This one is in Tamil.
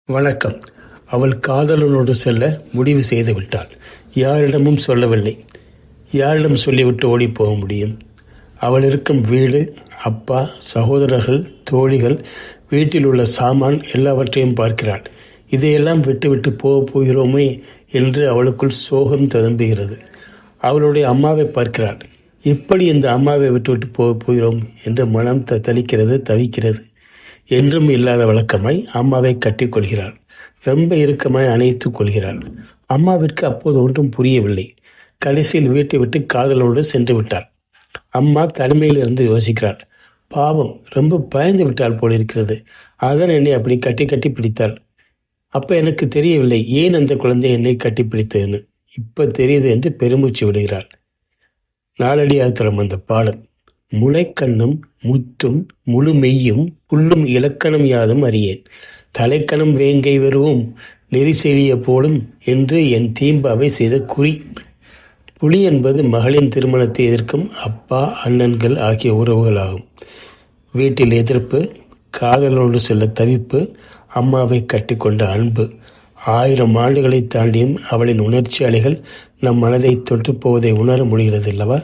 வணக்கம். அவள் காதலனோடு செல்ல முடிவு செய்து விட்டாள். யாரிடமும் சொல்லவில்லை. யாரிடம் சொல்லிவிட்டு ஓடி போக முடியும்? அவள் இருக்கும் வீடு, அப்பா, சகோதரர்கள், தோழிகள், வீட்டில் உள்ள சாமான் எல்லாவற்றையும் பார்க்கிறாள். இதையெல்லாம் விட்டுவிட்டு போகிறோமே என்று அவளுக்குள் சோகம் ததும்புகிறது. அவளுடைய அம்மாவை பார்க்கிறாள். இப்படி இந்த அம்மாவை விட்டுவிட்டு போகிறோம் என்று மனம் தவிக்கிறது. என்றும் இல்லாத வழக்கமாய் அம்மாவை கட்டிக்கொள்கிறாள். ரொம்ப இறுக்கமாய் அணைத்து கொள்கிறாள். அம்மாவிற்கு அப்போது ஒன்றும் புரியவில்லை. கடைசியில் வீட்டை விட்டு காதலோடு சென்று விட்டாள். அம்மா தனிமையில் இருந்து யோசிக்கிறாள். பாவம், ரொம்ப பயந்து விட்டாள் போலிருக்கிறது. அதான் என்னை அப்படி கட்டி பிடித்தாள். அப்போ எனக்கு தெரியவில்லை ஏன் அந்த குழந்தை என்னை கட்டி பிடித்ததுன்னு. இப்போ தெரியுது என்று பெருமூச்சு விடுகிறாள். நாளடியாத்திரம் அந்த பாடல். முளைக்கண்ணும் முத்தும் முழு மெய்யும் புல்லும் இலக்கணம் யாதும் அறியேன். தலைக்கணம் வேங்கை வருவோம் நெறி செழிய போலும் என்று என் தீம்பாவை செய்த குறி. புலி என்பது மகளின் திருமணத்தை எதிர்க்கும் அப்பா, அண்ணன்கள் ஆகிய உறவுகளாகும். வீட்டில் எதிர்ப்பு, காதலோடு செல்ல தவிப்பு, அம்மாவை கட்டிக்கொண்ட அன்பு. 1000 ஆண்டுகளை தாண்டியும் அவளின் உணர்ச்சி அலைகள் நம் மனதை தொட்டு போவதை உணர முடிகிறது அல்லவா?